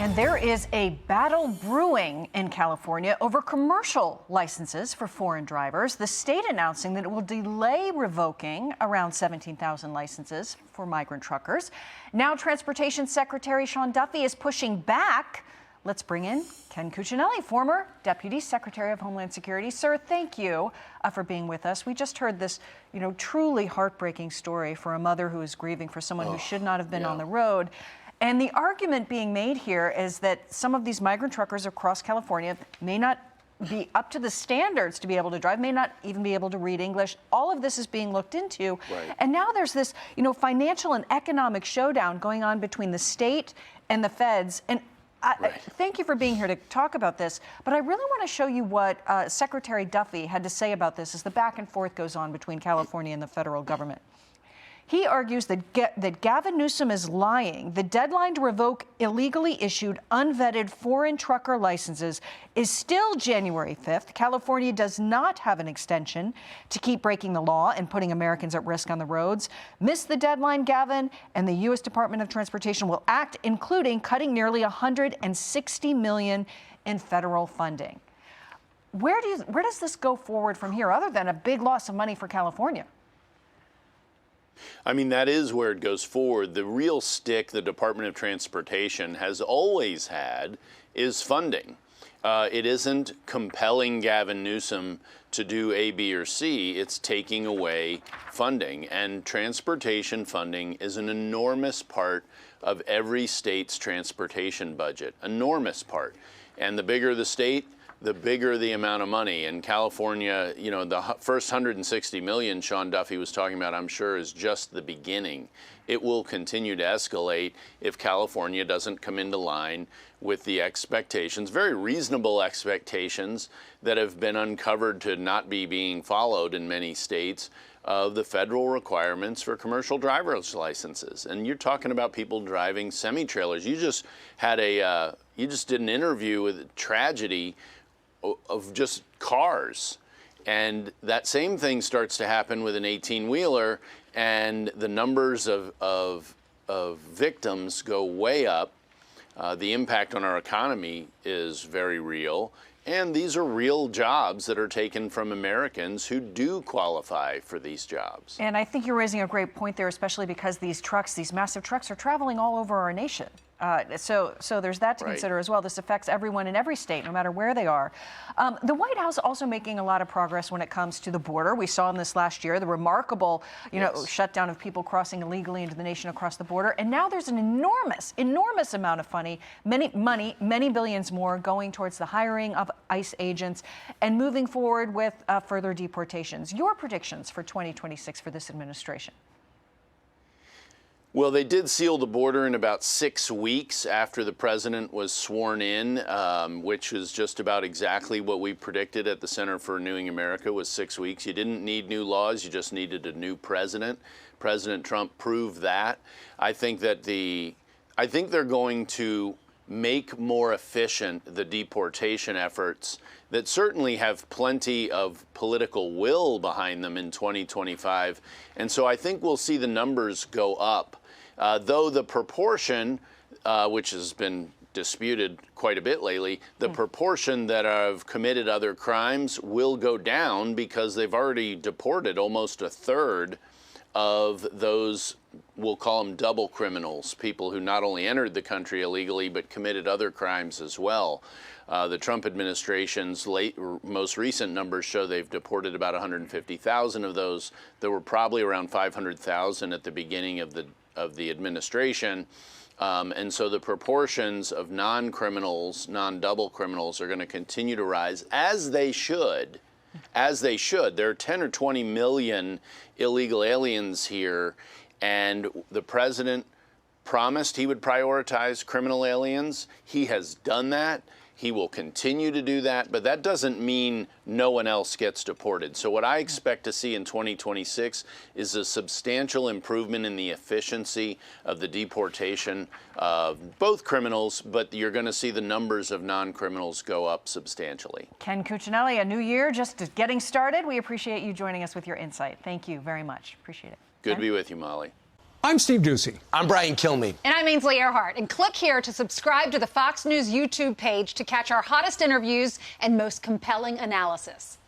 And there is a battle brewing in California over commercial licenses for foreign drivers. The state announcing that it will delay revoking around 17,000 licenses for migrant truckers. Now, Transportation Secretary Sean Duffy is pushing back. Let's bring in Ken Cuccinelli, former Deputy Secretary of Homeland Security. Sir, thank you for being with us. We just heard this, truly heartbreaking story for a mother who is grieving for someone who should not have been on the road. And the argument being made here is that some of these migrant truckers across California may not be up to the standards to be able to drive, may not even be able to read English. All of this is being looked into. Right. And now there's this, financial and economic showdown going on between the state and the feds. And thank you for being here to talk about this. But I really want to show you what Secretary Duffy had to say about this as the back and forth goes on between California and the federal government. He argues that Gavin Newsom is lying. The deadline to revoke illegally issued, unvetted foreign trucker licenses is still January 5th. California does not have an extension to keep breaking the law and putting Americans at risk on the roads. Miss the deadline, Gavin, and the U.S. Department of Transportation will act, including cutting nearly $160 million in federal funding. Where does this go forward from here, other than a big loss of money for California? I mean, that is where it goes forward. The real stick the Department of Transportation has always had is funding. It isn't compelling Gavin Newsom to do A, B, or C. It's taking away funding. And transportation funding is an enormous part of every state's transportation budget. Enormous part. And the bigger the state, the bigger the amount of money. In California, the first 160 million Sean Duffy was talking about, I'm sure, is just the beginning. It will continue to escalate if California doesn't come into line with the expectations, very reasonable expectations that have been uncovered to not be being followed in many states, of the federal requirements for commercial driver's licenses. And you're talking about people driving semi-trailers. You just did an interview with tragedy of just cars. And that same thing starts to happen with an 18-wheeler, and the numbers of victims go way up. The impact on our economy is very real. And these are real jobs that are taken from Americans who do qualify for these jobs. And I think you're raising a great point there, especially because these massive trucks are traveling all over our nation. So there's that to consider as well. This affects everyone in every state, no matter where they are. The White House also making a lot of progress when it comes to the border. We saw in this last year the remarkable, shutdown of people crossing illegally into the nation across the border. And now there's an enormous amount of many billions more going towards the hiring of ICE agents and moving forward with further deportations. Your predictions for 2026 for this administration? Well, they did seal the border in about 6 weeks after the president was sworn in, which is just about exactly what we predicted at the Center for Renewing America, was 6 weeks. You didn't need new laws, you just needed a new president. President Trump proved that. I think they're going to make more efficient the deportation efforts that certainly have plenty of political will behind them in 2025. And so I think we'll see the numbers go up. Though the proportion, which has been disputed quite a bit lately, the proportion that have committed other crimes will go down because they've already deported almost a third of those, we'll call them double criminals, people who not only entered the country illegally but committed other crimes as well. The Trump administration's most recent numbers show they've deported about 150,000 of those. There were probably around 500,000 at the beginning of the administration. And so the proportions of non-criminals, non-double criminals are going to continue to rise, as they should. There are 10 or 20 million illegal aliens here, and the president promised he would prioritize criminal aliens. He has done that. He will continue to do that, but that doesn't mean no one else gets deported. So what I expect to see in 2026 is a substantial improvement in the efficiency of the deportation of both criminals, but you're going to see the numbers of non-criminals go up substantially. Ken Cuccinelli, a new year just getting started. We appreciate you joining us with your insight. Thank you very much. Appreciate it. Good to be with you, Molly. I'm Steve Ducey. I'm Brian Kilmeade. And I'm Ainsley Earhart. And click here to subscribe to the Fox News YouTube page to catch our hottest interviews and most compelling analysis.